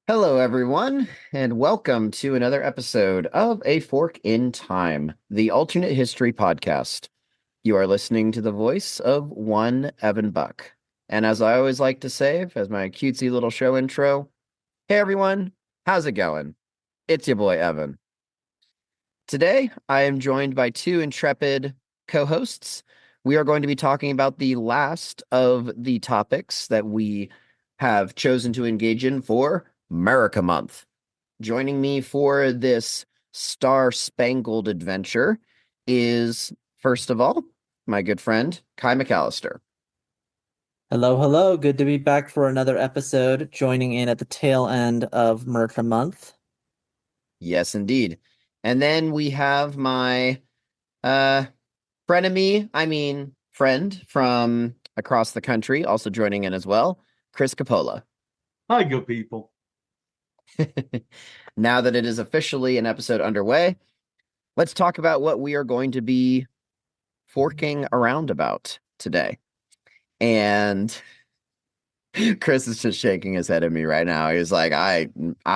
Hello, everyone, and welcome to another episode of A Fork in Time, the alternate history podcast. You are listening to the voice of one Evan Buck. And as I always like to say, as my cutesy little show intro, hey everyone, how's it going? It's your boy Evan. Today, I am joined by two intrepid co hosts. We are going to be talking about the last of the topics that we have chosen to engage in for Murica Month. Joining me for this star-spangled adventure is, first of all, my good friend, Kai McAllister. Hello, hello. Good to be back for another episode, joining in at the tail end of Murica Month. Yes, indeed. And then we have my uh frenemy, friend from across the country, also joining in as well, Chris Capola. Hi, good people. Now that it is officially an episode underway, let's talk about what we are going to be forking around about today. And Chris is just shaking his head at me right now. He's like, I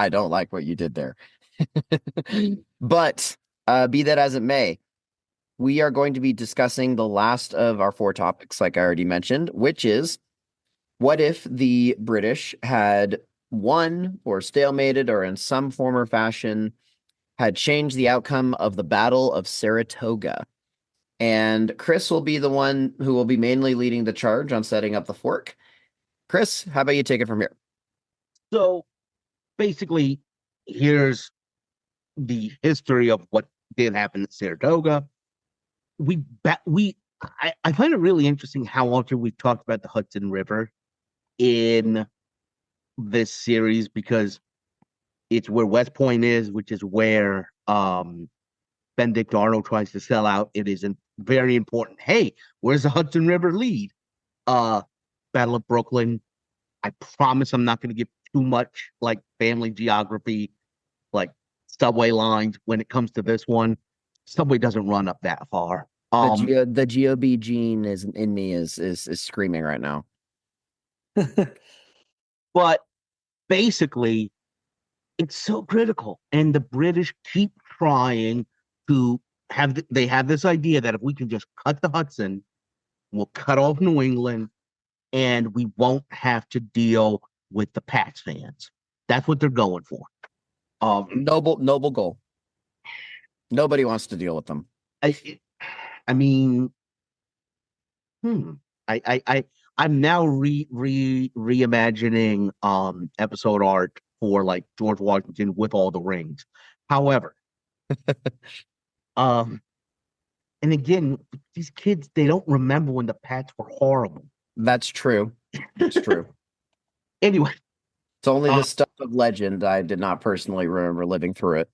don't like what you did there. But be that as it may, we are going to be discussing the last of our four topics, like I already mentioned, which is what if the British had won or stalemated or in some form or fashion had changed the outcome of the Battle of Saratoga. And Chris will be the one who will be mainly leading the charge on setting up the fork. Chris, how about you take it from here? So basically, here's the history of what did happen at Saratoga. I find it really interesting how often we've talked about the Hudson River in this series because it's where West Point is, which is where Benedict Arnold tries to sell out. It is very important. Hey, where's the Hudson River lead? Uh Battle of Brooklyn. I promise I'm not going to give too much like family geography, like subway lines when it comes to this one. Subway doesn't run up that far. The GOB gene is in me is screaming right now. But basically, it's so critical, and the British keep trying to they have this idea that if we can just cut the Hudson, we'll cut off New England, and we won't have to deal with the Pats fans. That's what they're going for. Noble goal. Nobody wants to deal with them. I mean, hmm. I'm now reimagining episode art for like George Washington with all the rings. However, um, and again, these kids they don't remember when the Pats were horrible. That's true. It's true. Anyway, It's only the stuff of legend. I did not personally remember living through it.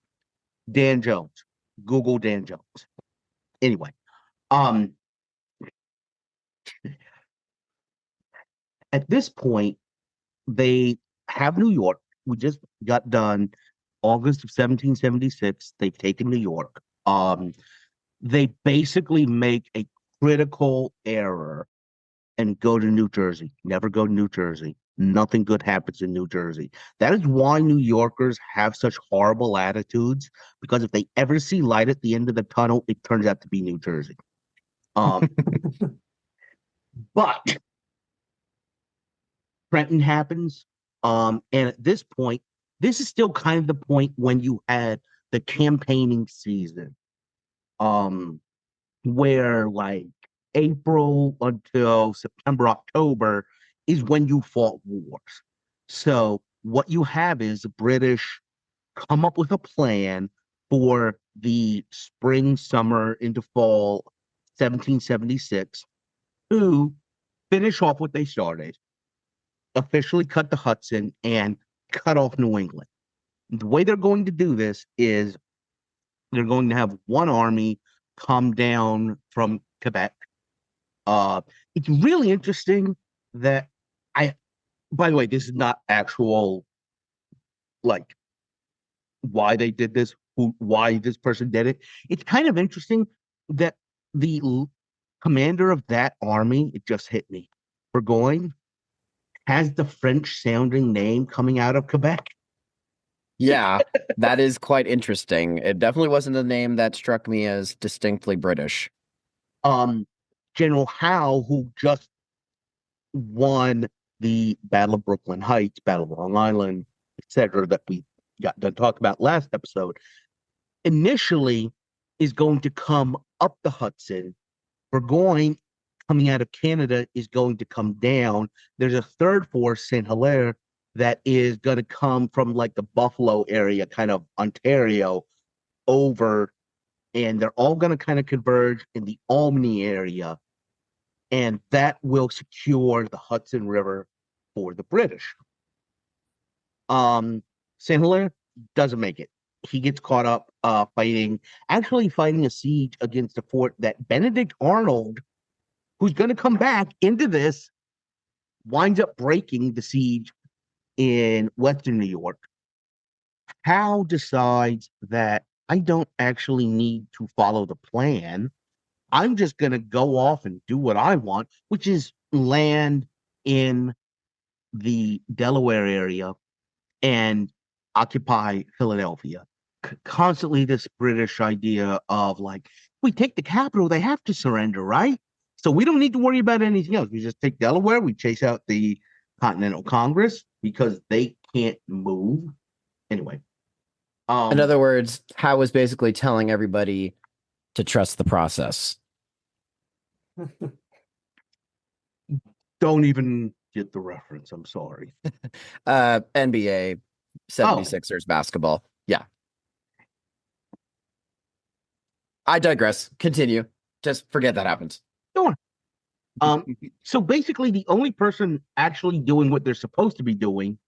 Dan Jones, Google Dan Jones. Anyway, um, at this point, they have New York. We just got done August of 1776. They've taken New York. They basically make a critical error and go to New Jersey. Never go to New Jersey. Nothing good happens in New Jersey. That is why New Yorkers have such horrible attitudes, because if they ever see light at the end of the tunnel, it turns out to be New Jersey. Um, but Trenton happens. And at this point, this is still kind of the point when you had the campaigning season, where like April until September, October is when you fought wars. So what you have is the British come up with a plan for the spring, summer into fall 1776 to finish off what they started, officially cut the Hudson, and cut off New England. The way they're going to do this is they're going to have one army come down from Quebec. It's really interesting that I, by the way, this is not actual, like, why they did this, why this person did it. It's kind of interesting that the commander of that army, it just hit me, Burgoyne, has the French sounding name coming out of Quebec. Yeah, that is quite interesting. It definitely wasn't a name that struck me as distinctly British. Um, General Howe, who just won the Battle of Brooklyn Heights, Battle of Long Island, etc., that we got done talking about last episode, initially is going to come up the Hudson. Burgoyne, coming out of Canada, is going to come down. There's a third force, St. Hilaire, that is going to come from like the Buffalo area, kind of Ontario, over, and they're all going to kind of converge in the Albany area, and that will secure the Hudson River for the British. St. Hilaire doesn't make it. He gets caught up actually fighting a siege against a fort that Benedict Arnold, who's going to come back into this, winds up breaking the siege in Western New York. Howe decides that I don't actually need to follow the plan. I'm just going to go off and do what I want, which is land in the Delaware area and occupy Philadelphia. Constantly this British idea of like, we take the capital, they have to surrender, right? So we don't need to worry about anything else. We just take Delaware, we chase out the Continental Congress because they can't move. Anyway, In um, other words, Howe was basically telling everybody to trust the process. don't even get the reference. I'm sorry. NBA Oh, 76ers basketball. Yeah. I digress. Continue. Just forget that happened. sure. So basically the only person actually doing what they're supposed to be doing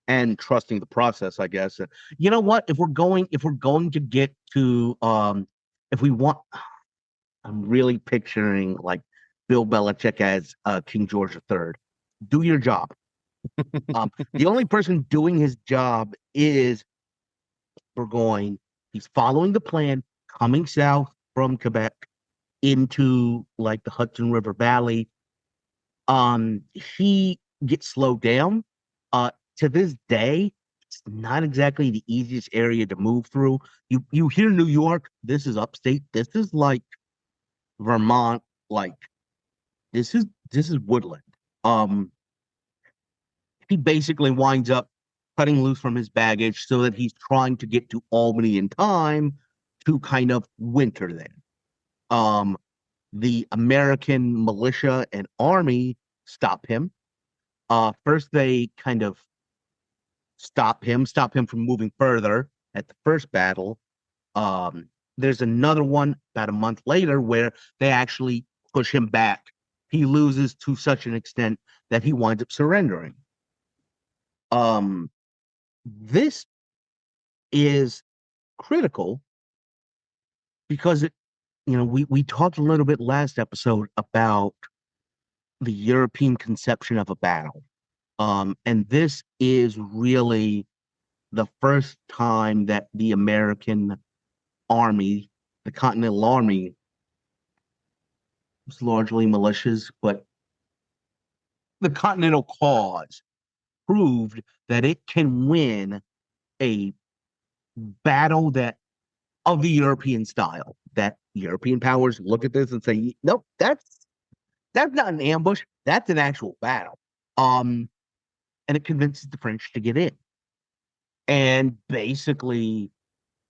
and trusting the process, I guess. You know what? If we're going to get to if we want, I'm really picturing like Bill Belichick as King George III. Do your job. The only person doing his job is Burgoyne. He's following the plan, coming south from Quebec into like the Hudson River Valley. He gets slowed down. To this day, it's not exactly the easiest area to move through. You hear New York, this is upstate. This is like Vermont, like this is woodland. Um, he basically winds up cutting loose from his baggage so that he's trying to get to Albany in time to kind of winter there. Um, the American militia and army stop him. First, they kind of stop him from moving further at the first battle. Um, there's another one about a month later where they actually push him back. He loses to such an extent that he winds up surrendering. This is critical because we talked a little bit last episode about the European conception of a battle. And this is really the first time that the American army, the Continental Army, was largely militias, but the Continental cause proved that it can win a battle that of the European style. That European powers look at this and say, nope, that's not an ambush, that's an actual battle. And it convinces the French to get in. And basically,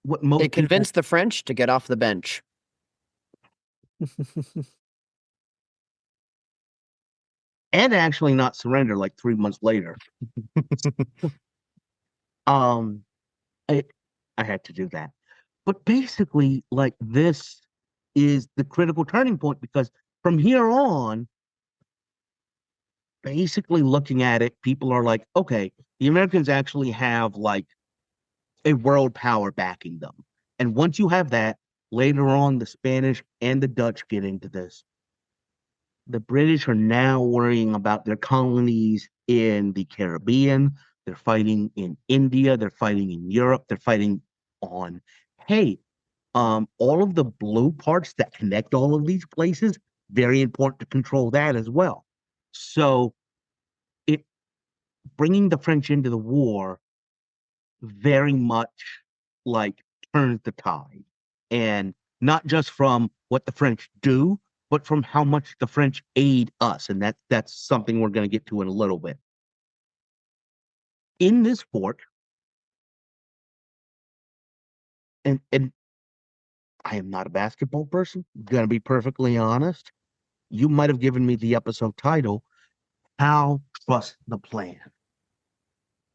what It most people convinced the French to get off the bench. and actually not surrender like 3 months later. Um, I, I had to do that. But basically, like this is the critical turning point because from here on, basically looking at it, people are like, okay, the Americans actually have like a world power backing them. And once you have that, later on, the Spanish and the Dutch get into this. The British are now worrying about their colonies in the Caribbean. They're fighting in India. They're fighting in Europe. They're fighting on, hey, all of the blue parts that connect all of these places, very important to control that as well. So it bringing the French into the war very much like turns the tide. And not just from what the French do, but from how much the French aid us. And that's something we're going to get to in a little bit. In this fort, and I am not a basketball person, going to be perfectly honest. You might have given me the episode title, How Trust the Plan.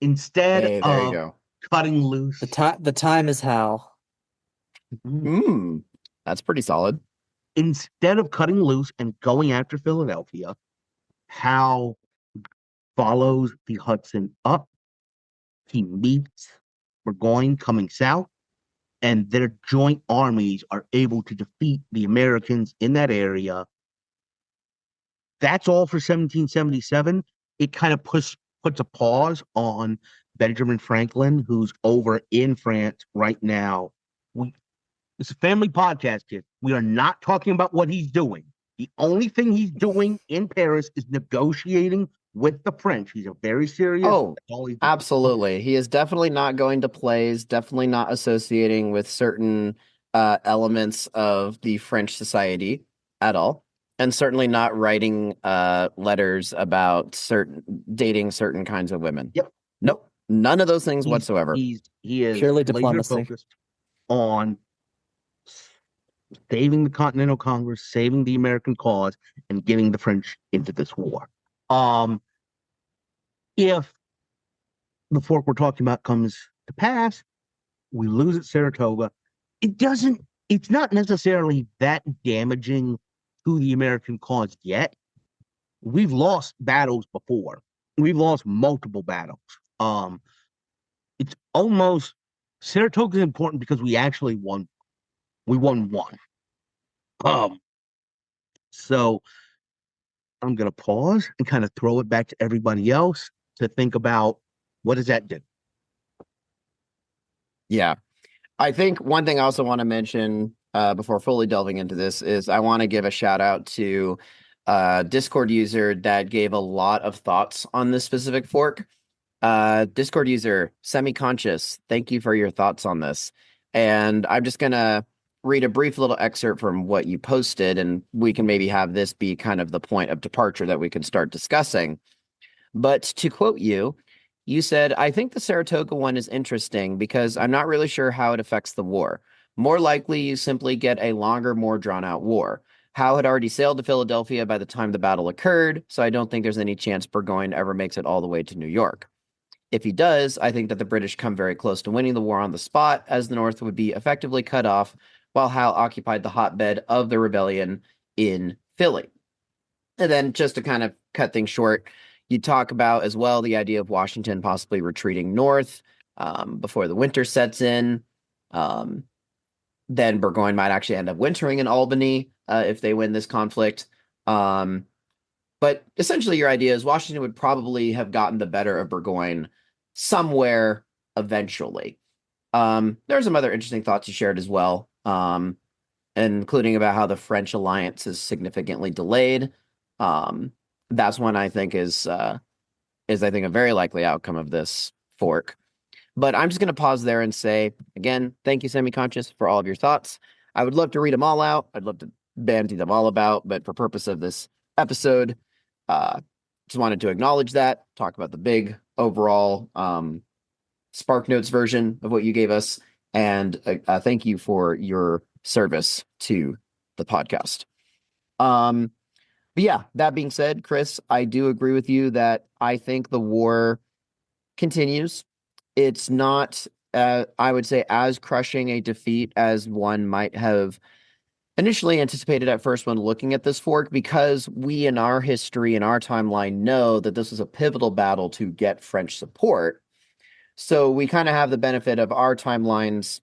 Instead Hey, there you of go. cutting loose. The time is Howe. That's pretty solid. Instead of cutting loose and going after Philadelphia, Howe follows the Hudson up. He meets Burgoyne coming south, and their joint armies are able to defeat the Americans in that area. That's all for 1777. It kind of puts a pause on Benjamin Franklin, who's over in France right now. It's a family podcast, kid. We are not talking about what he's doing. The only thing he's doing in Paris is negotiating with the French. He's a very serious. Oh, absolutely. He is definitely not going to plays, definitely not associating with certain elements of the French society at all. And certainly not writing letters about dating certain kinds of women. Yep. Nope. None of those things whatsoever. He is purely laser diplomacy. focused on saving the Continental Congress, saving the American cause, and getting the French into this war. If the fork we're talking about comes to pass, we lose at Saratoga. It's not necessarily that damaging to the American cause yet. We've lost battles before. We've lost multiple battles. It's almost Saratoga is important because we actually won. We won one. So I'm gonna pause and kind of throw it back to everybody else to think about what does that do? Yeah. I think one thing I also want to mention before fully delving into this is I want to give a shout out to a Discord user that gave a lot of thoughts on this specific fork. Discord user, Semi-Conscious, thank you for your thoughts on this. And I'm just going to read a brief little excerpt from what you posted, and we can maybe have this be kind of the point of departure that we can start discussing. But to quote you, you said, I think the Saratoga one is interesting because I'm not really sure how it affects the war. More likely, you simply get a longer, more drawn-out war. Howe had already sailed to Philadelphia by the time the battle occurred, so I don't think there's any chance Burgoyne ever makes it all the way to New York. If he does, I think that the British come very close to winning the war on the spot, as the North would be effectively cut off while Howe occupied the hotbed of the rebellion in Philly. And then just to kind of cut things short, you talk about as well the idea of Washington possibly retreating north before the winter sets in. Then Burgoyne might actually end up wintering in Albany if they win this conflict. But essentially your idea is Washington would probably have gotten the better of Burgoyne somewhere eventually. There are some other interesting thoughts you shared as well, including about how the French alliance is significantly delayed. That's one I think is I think a very likely outcome of this fork. But I'm just going to pause there and say, again, thank you, Semi-Conscious, for all of your thoughts. I would love to read them all out. I'd love to bandy them all about, but for purpose of this episode, just wanted to acknowledge that, talk about the big overall Spark Notes version of what you gave us, and thank you for your service to the podcast. But yeah, that being said, Chris, I do agree with you that I think the war continues. It's not, I would say, as crushing a defeat as one might have initially anticipated at first when looking at this fork, because we in our history, in our timeline, know that this was a pivotal battle to get French support. So we kind of have the benefit of our timelines,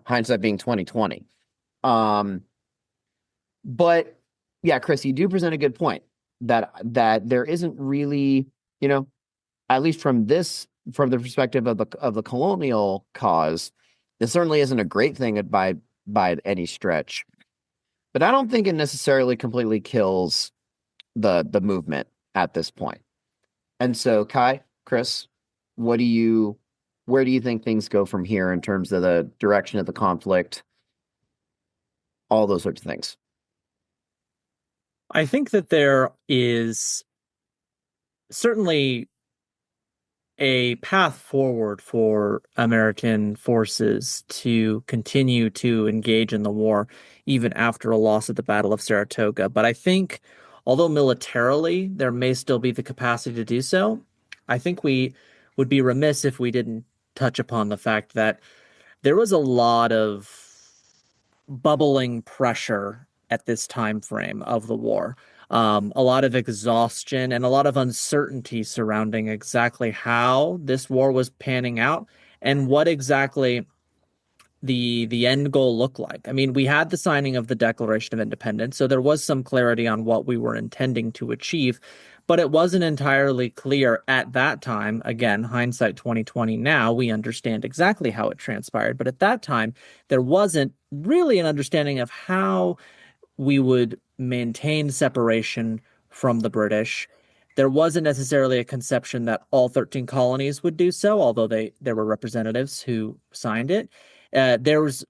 hindsight being 2020. But yeah, Chris, you do present a good point that there isn't really, at least from the perspective of the colonial cause, it certainly isn't a great thing by any stretch. But I don't think it necessarily completely kills the movement at this point. And so, Kai, Chris, what do you where do you think things go from here in terms of the direction of the conflict, all those sorts of things? I think that there is certainly a path forward for American forces to continue to engage in the war even after a loss at the Battle of Saratoga. But I think, although militarily there may still be the capacity to do so, I think we would be remiss if we didn't touch upon the fact that there was a lot of bubbling pressure at this time frame of the war. A lot of exhaustion and a lot of uncertainty surrounding exactly how this war was panning out and what exactly the end goal looked like. I mean, we had the signing of the Declaration of Independence, so there was some clarity on what we were intending to achieve, but it wasn't entirely clear at that time. Again, hindsight 2020 now, we understand exactly how it transpired, but at that time there wasn't really an understanding of how we would maintain separation from the British. There wasn't necessarily a conception that all 13 colonies would do so, although there were representatives who signed it. There was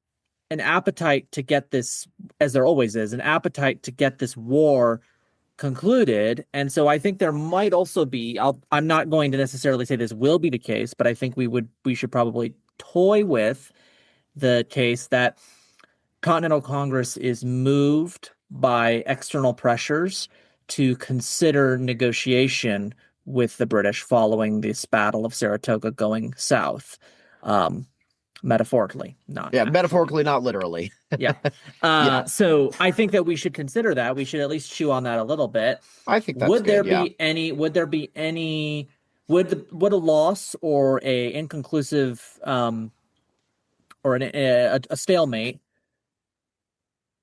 an appetite to get this, as there always is, an appetite to get this war concluded. And so I think there might also be, I'm not going to necessarily say this will be the case, but I think we should probably toy with the case that Continental Congress is moved by external pressures to consider negotiation with the British following this Battle of Saratoga going south. Um, Metaphorically, not Yeah, actually. metaphorically, not literally. Yeah. Yeah, So I think that we should consider that. We should at least chew on that a little bit. I think that's good. Yeah. Would a loss or a inconclusive or a stalemate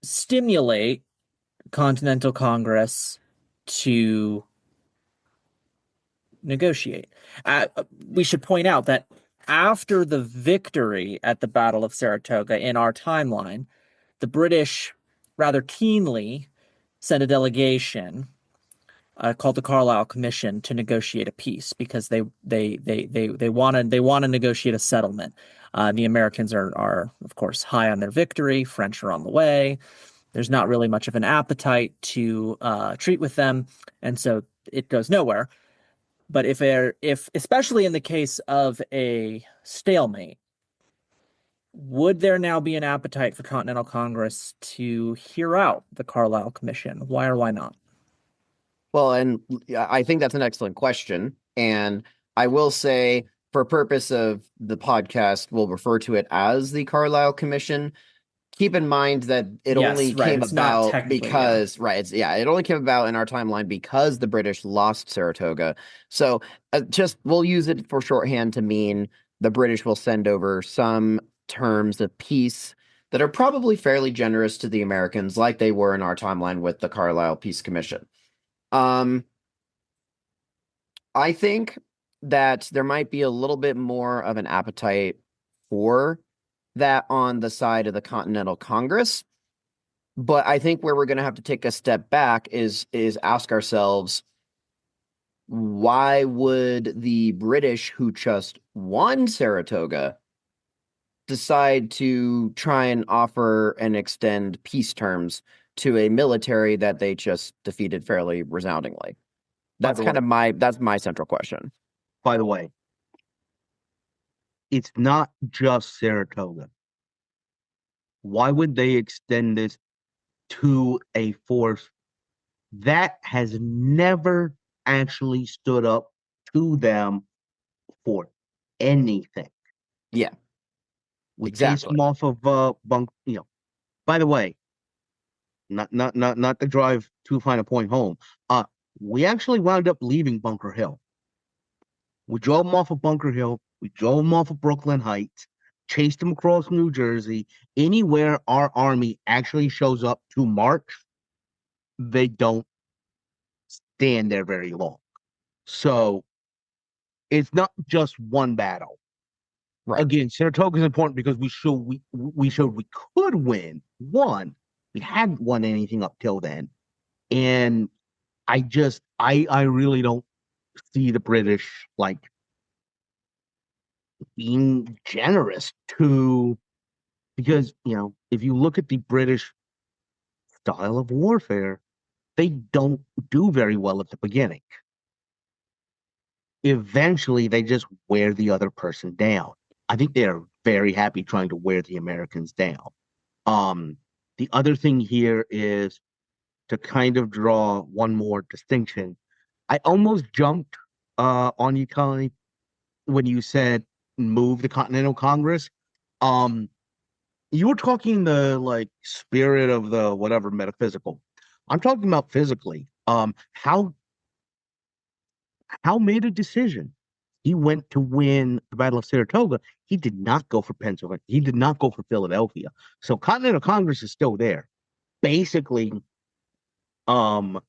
stimulate Continental Congress to negotiate? We should point out that after the victory at the Battle of Saratoga in our timeline, the British rather keenly sent a delegation called the Carlisle Commission to negotiate a peace because they want to negotiate a settlement. The Americans are of course high on their victory. French are on the way. There's not really much of an appetite to treat with them, and so it goes nowhere. But if especially in the case of a stalemate, would there now be an appetite for Continental Congress to hear out the Carlisle Commission? Why or why not? Well, and I think that's an excellent question. And I will say, for purpose of the podcast, we'll refer to it as the Carlisle Commission. Keep in mind that it only Yes, right. came It's not about technically, yeah. because, right, it only came about in our timeline because the British lost Saratoga. So just we'll use it for shorthand to mean the British will send over some terms of peace that are probably fairly generous to the Americans, like they were in our timeline with the Carlisle Peace Commission. Um, I think that there might be a little bit more of an appetite for that on the side of the Continental Congress. But I think where we're going to have to take a step back is ask ourselves, why would the British who just won Saratoga decide to try and offer and extend peace terms to a military that they just defeated fairly resoundingly? By That's the kind way, of that's my central question. by the way, it's not just Saratoga. Why would they extend this to a force that has never actually stood up to them for anything? Yeah, We chased exactly. them off of bunk. By the way, not to drive too fine a point home. We actually wound up leaving Bunker Hill. We drove them off of Bunker Hill. We drove them off of Brooklyn Heights, chased them across New Jersey. Anywhere our army actually shows up to march, they don't stand there very long. So it's not just one battle. Right. Again, Saratoga is important because we showed we could win. One, we hadn't won anything up till then, and I really don't see the British like being generous to, because, if you look at the British style of warfare, they don't do very well at the beginning. Eventually, they just wear the other person down. I think they're very happy trying to wear the Americans down. Um, the other thing here is to kind of draw one more distinction. I almost jumped on you, Connie, when you said move the Continental Congress. Um, you were talking the like spirit of the whatever metaphysical. I'm talking about physically. Howe made a decision. He went to win the Battle of Saratoga. He did not go for Pennsylvania. He did not go for Philadelphia. So Continental Congress is still there. Basically, um,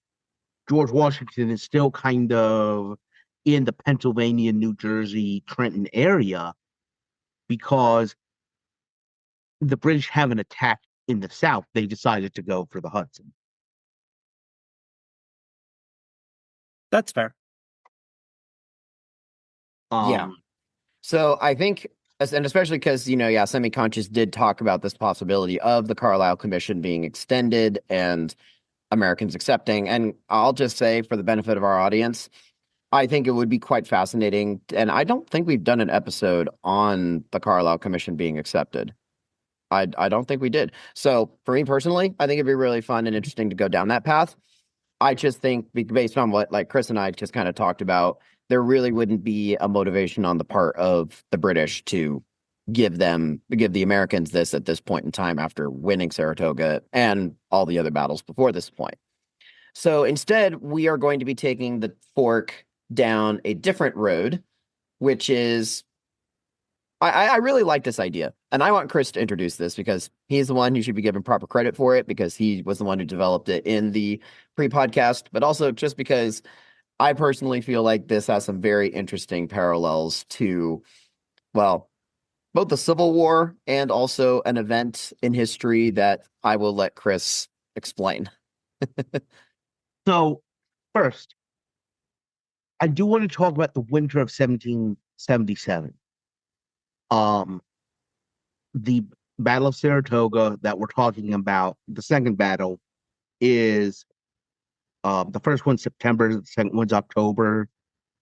George Washington is still kind of in the Pennsylvania, New Jersey, Trenton area because the British haven't attacked in the South. They decided to go for the Hudson. That's fair. Yeah. So I think, and especially because, yeah, Semi-Conscious did talk about this possibility of the Carlisle Commission being extended and Americans accepting. And I'll just say, for the benefit of our audience, I think it would be quite fascinating. And I don't think we've done an episode on the Carlisle Commission being accepted. I don't think we did. So for me personally, I think it'd be really fun and interesting to go down that path. I just think based on what like Chris and I just kind of talked about, there really wouldn't be a motivation on the part of the British to give the Americans this at this point in time after winning Saratoga and all the other battles before this point. So instead, we are going to be taking the fork down a different road, which is I really like this idea. And I want Chris to introduce this because he's the one who should be given proper credit for it because he was the one who developed it in the pre-podcast, but also just because I personally feel like this has some very interesting parallels to, well, both the Civil War and also an event in history that I will let Chris explain. So, first, I do want to talk about the winter of 1777. Um, the Battle of Saratoga that we're talking about, the second battle, is the first one's September, the second one's October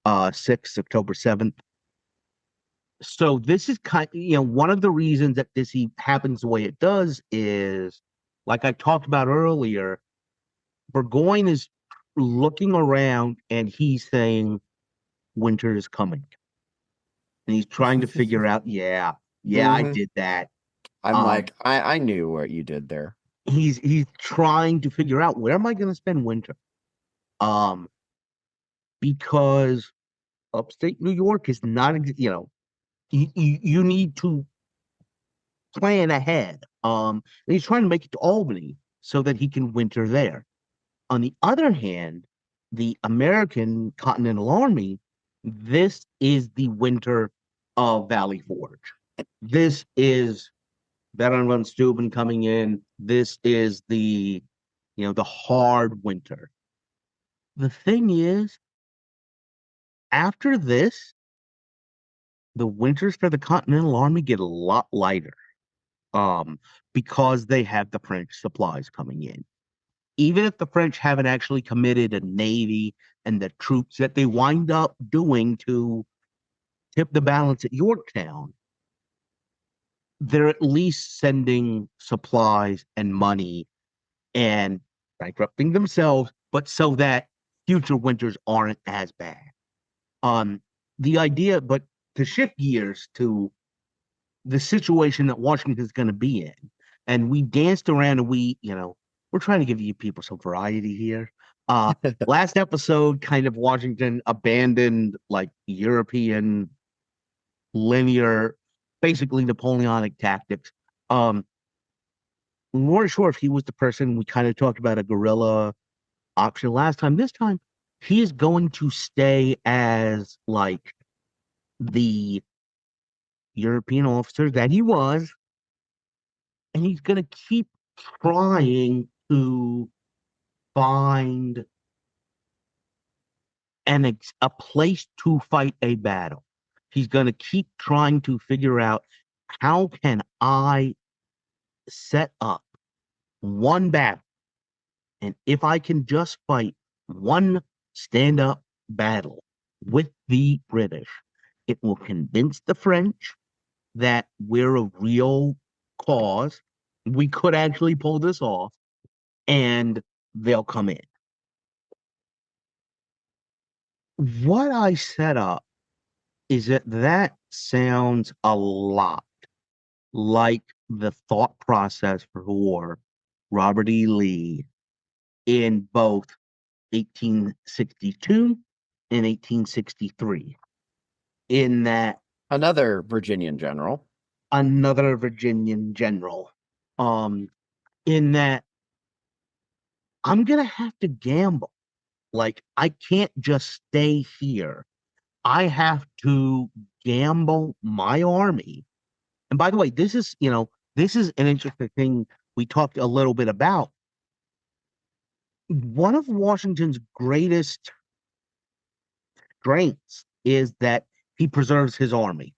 6th, October 7th. So this is one of the reasons that this happens the way it does is, like I talked about earlier, Burgoyne is looking around and he's saying winter is coming. And he's trying to figure out, yeah, I Mhm. did that. I'm like, I knew what you did there. He's trying to figure out where am I going to spend winter? Because upstate New York is not, you need to plan ahead. And he's trying to make it to Albany so that he can winter there. On the other hand, the American Continental Army, this is the winter of Valley Forge. This is Baron von Steuben coming in. This is the hard winter. The thing is, after this, the winters for the Continental Army get a lot lighter. Because they have the French supplies coming in. Even if the French haven't actually committed a navy and the troops that they wind up doing to tip the balance at Yorktown, they're at least sending supplies and money and bankrupting themselves, but so that future winters aren't as bad. The idea, but to shift gears to the situation that Washington is going to be in, and we danced around and we're trying to give you people some variety here. Last episode, kind of Washington abandoned like European linear, basically Napoleonic tactics. We weren't sure if he was the person. We kind of talked about a guerrilla option last time. This time, he is going to stay as like the European officer that he was, and he's going to keep trying to find a place to fight a battle. He's going to keep trying to figure out how can I set up one battle, and if I can just fight one stand-up battle with the British, it will convince the French that we're a real cause. We could actually pull this off, and they'll come in. What I set up is that sounds a lot like the thought process for Robert E. Lee in both 1862 and 1863, in that Another Virginian general. another Virginian general, in that I'm gonna have to gamble. Like, I can't just stay here. I have to gamble my army. And by the way, this is an interesting thing we talked a little bit about. One of Washington's greatest strengths is that he preserves his army.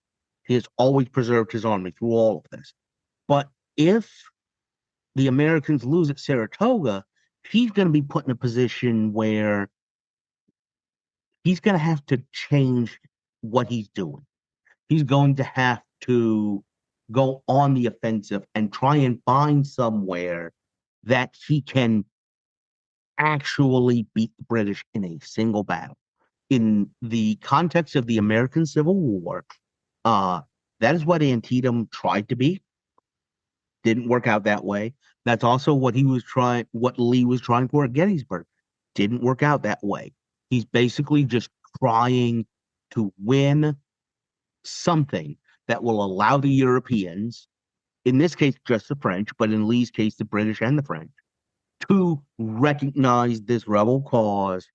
He has always preserved his army through all of this. But if the Americans lose at Saratoga, he's going to be put in a position where he's going to have to change what he's doing. He's going to have to go on the offensive and try and find somewhere that he can actually beat the British in a single battle. In the context of the American Civil War, that is what Antietam tried to be. Didn't work out that way. That's also what what Lee was trying for at Gettysburg. Didn't work out that way. He's basically just trying to win something that will allow the Europeans, in this case just the French, but in Lee's case the British and the French, to recognize this rebel cause,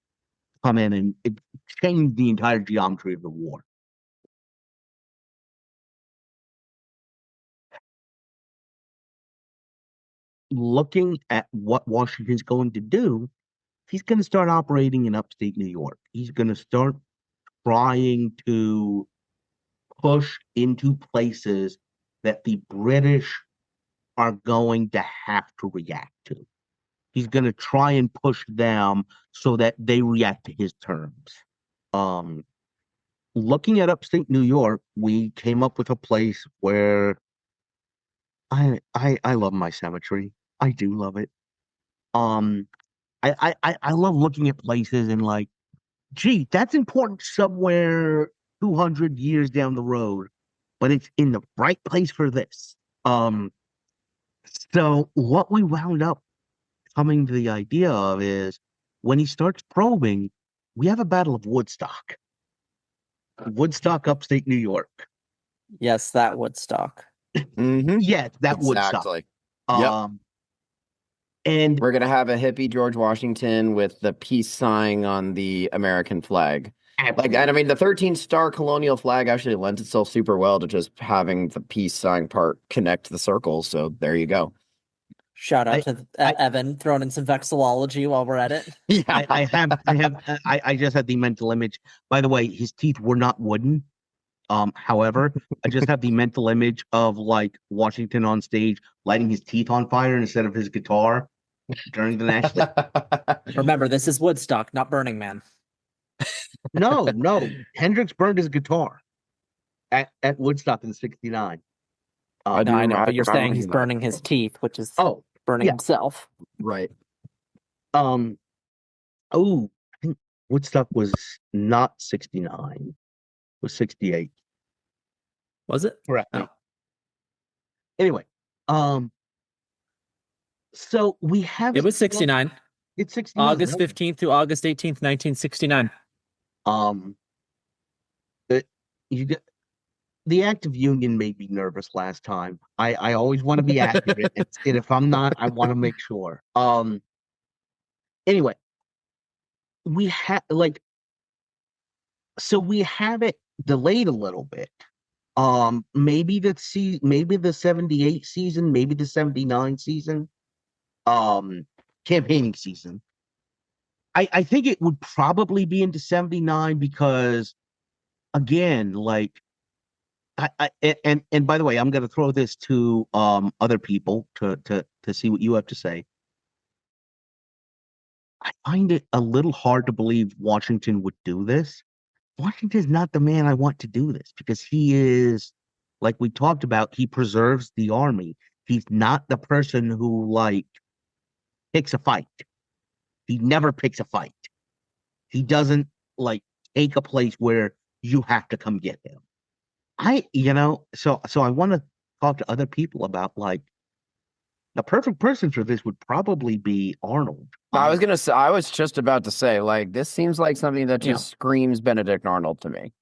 come in, and it changed the entire geometry of the war. Looking at what Washington's going to do, he's going to start operating in upstate New York. He's going to start trying to push into places that the British are going to have to react to. He's going to try and push them so that they react to his terms. Looking at upstate New York, we came up with a place where I love my cemetery. I do love it. Um, I love looking at places and like, gee, that's important somewhere 200 years down the road, but it's in the right place for this. So what we wound up coming to the idea of is when he starts probing, we have a Battle of Woodstock. Woodstock, upstate New York. Yes, that Woodstock. Mm-hmm. Yeah, that Woodstock. Exactly. Yep. And We're gonna have a hippie George Washington with the peace sign on the American flag. absolutely. And I mean, the 13-star colonial flag actually lends itself super well to just having the peace sign part connect the circles. So there you go. Shout out to Evan throwing in some vexillology while we're at it. Yeah, I just had the mental image. By the way, his teeth were not wooden. However, I just have the mental image of like Washington on stage lighting his teeth on fire instead of his guitar during the national. Remember, this is Woodstock, not Burning Man. No, Hendrix burned his guitar at Woodstock in '69. No, I know, but you're saying he's burning his teeth, which is burning himself. Right. I think Woodstock was not '69. It was '68. Was it? Correct. Oh. Anyway, so we have it was '69. It's '69. August 15th to August 18th, 1969. The Act of Union made me nervous last time. I always want to be accurate, and if I'm not, I want to make sure. Anyway, we have we have it delayed a little bit. Maybe the '78 season, maybe the '79 season, campaigning season. I think it would probably be into '79 because, again, like and by the way, I'm going to throw this to other people to see what you have to say. I find it a little hard to believe Washington would do this. Washington's not the man I want to do this because he is, like we talked about, he preserves the army. He's not the person who like picks a fight. He never picks a fight. He doesn't like take a place where you have to come get him. So I want to talk to other people about like the perfect person for this would probably be Arnold. I was just about to say, like, this seems like something that just screams Benedict Arnold to me.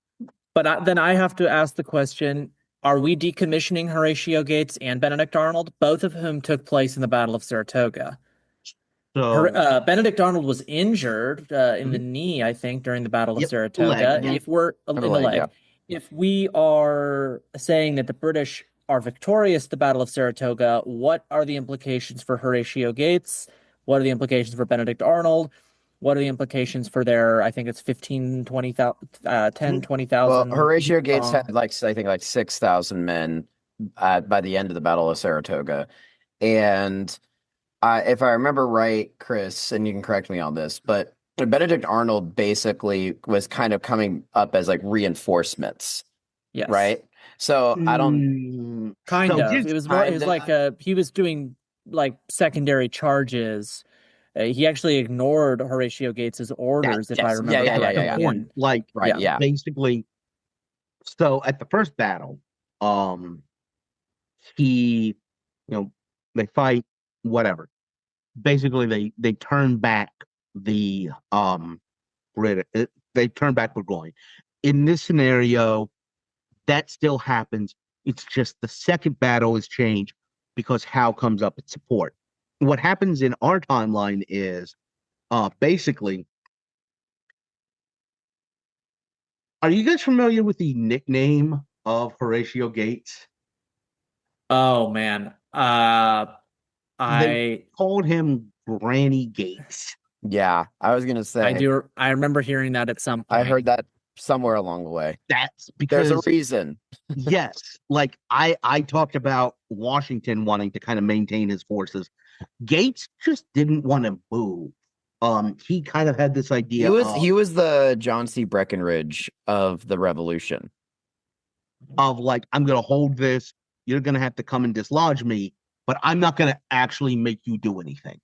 But then I have to ask the question, are we decommissioning Horatio Gates and Benedict Arnold, both of whom took place in the Battle of Saratoga? So Benedict Arnold was injured in the knee, I think, during the Battle of Yep, Saratoga. leg. If we're in the leg, yeah. if we are saying that the British are victorious at the Battle of Saratoga, what are the implications for Horatio Gates? What are the implications for Benedict Arnold? What are the implications for their, I think it's 15, 20,000, 10, Mhm. 20,000 Well, Horatio Gates strong. had like I think like 6,000 men by the end of the Battle of Saratoga, and if I remember right, Chris, and you can correct me on this, but Benedict Arnold basically was kind of coming up as like reinforcements, Yes. right? So I don't Kind So of. It was more, it was kinda- like he was doing like secondary charges. He actually ignored Horatio Gates's orders, if I that's remember yeah, that's the correctly. point. Like right, Yeah. yeah. basically, so at the first battle, um, he, they fight, whatever. Basically, they turn back the Brit. They turn back Burgoyne. In this scenario, that still happens. It's just the second battle is changed because Howe comes up at support. What happens in our timeline is basically, are you guys familiar with the nickname of Horatio Gates? Oh man. They I called him Granny Gates. Yeah, I was gonna I say do I remember hearing that at some I point. heard that somewhere along the way. That's There's a because reason. yes, like I talked about Washington wanting to kind of maintain his forces. Gates just didn't want to move. He kind of had this idea He was the John C. Breckinridge of the Revolution. of like, I'm gonna hold this, you're gonna have to come and dislodge me, but I'm not gonna actually make you do anything.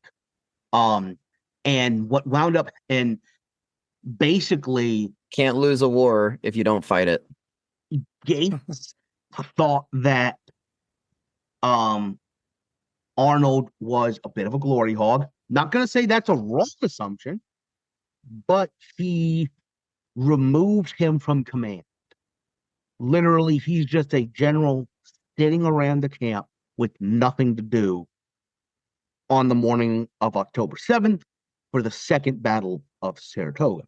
Um, and what wound up and basically Can't lose a war if you don't fight it. Gates thought that um Arnold was a bit of a glory hog. Not gonna say that's a wrong assumption, but he removed him from command. Literally, he's just a general sitting around the camp with nothing to do on the morning of October 7th for the second Battle of Saratoga.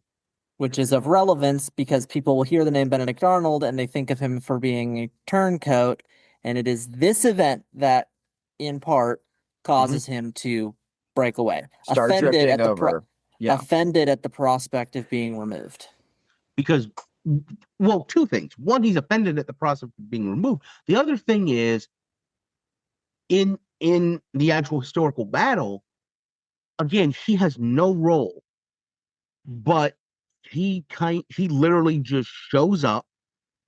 Which is of relevance because people will hear the name Benedict Arnold and they think of him for being a turncoat. And it is this event that, in part, causes him to break away. Start drifting over. Yeah. Offended at the prospect of being removed. Because, well, two things. One, he's offended at the process of being removed. The other thing is, in the actual historical battle, again, he has no role, but he literally just shows up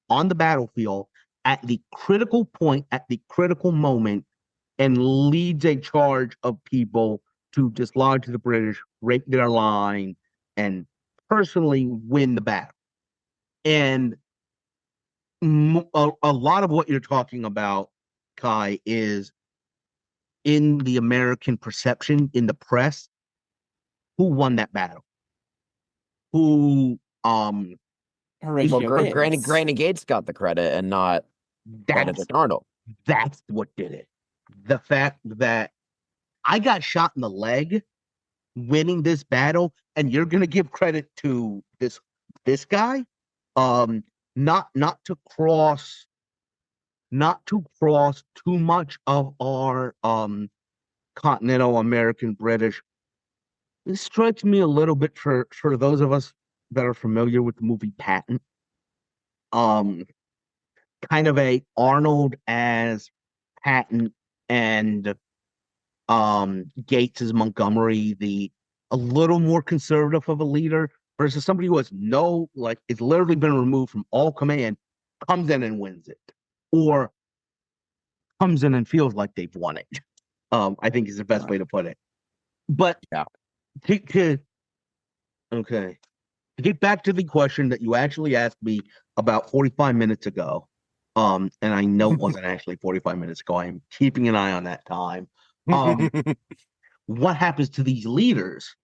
on the battlefield at the critical point, at the critical moment, and leads a charge of people to dislodge the British, break their line, and personally win the battle. And a lot of what you're talking about, Kai, is in the American perception in the press. Who won that battle? Who Horatio Well, Gates. Granny Gates got the credit and not that's Benedict Arnold. that's what did it. The fact that I got shot in the leg winning this battle, and you're gonna give credit to this guy, um, not to cross too much of our continental American British. This strikes me a little bit for those of us that are familiar with the movie Patton. Um, kind of a Arnold as Patton and Gates as Montgomery, a little more conservative of a leader versus somebody who has it's literally been removed from all command, comes in and wins it, or comes in and feels like they've won it. I think is the best way to put it. But Yeah. Okay. To get back to the question that you actually asked me about 45 minutes ago, and I know it wasn't actually 45 minutes ago. I'm keeping an eye on that time. What happens to these leaders?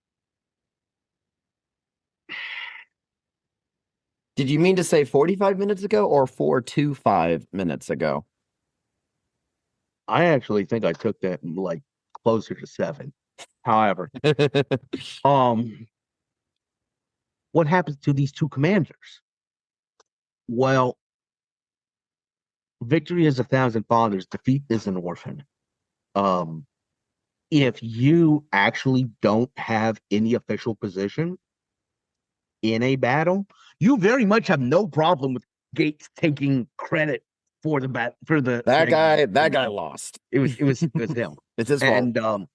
Did you mean to say 45 minutes ago or 4 to 5 minutes ago? I actually think I took that like closer to 7. However, what happens to these two commanders? Well, victory is 1,000 fathers, defeat is an orphan. If you actually don't have any official position in a battle, you very much have no problem with Gates taking credit for the that guy lost. It was him. It's his fault. And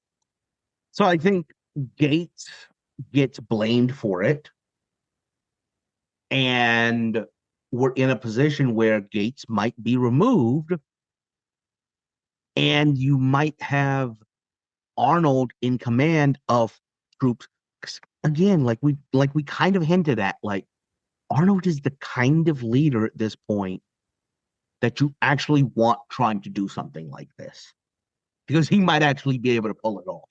so I think Gates gets blamed for it. And we're in a position where Gates might be removed, and you might have Arnold in command of troops. Again, like we kind of hinted at, like Arnold is the kind of leader at this point that you actually want trying to do something like this, because he might actually be able to pull it off.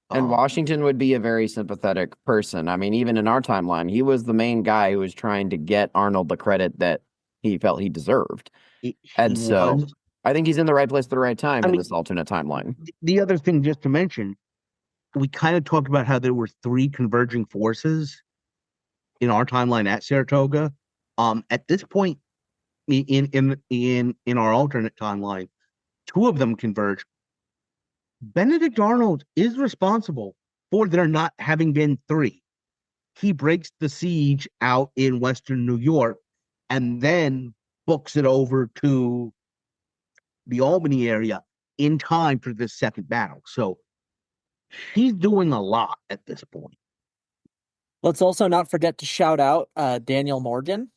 And Washington would be a very sympathetic person. I mean, even in our timeline, he was the main guy who was trying to get Arnold the credit that he felt he deserved. And so I think he's in the right place at the right time in this alternate timeline. The other thing, just to mention, we kind of talked about how there were 3 converging forces in our timeline at Saratoga. At this point in our alternate timeline, 2 of them converge. Benedict Arnold is responsible for there not having been 3. He breaks the siege out in Western New York and then books it over to the Albany area in time for this second battle. So he's doing a lot at this point. Let's also not forget to shout out Daniel Morgan.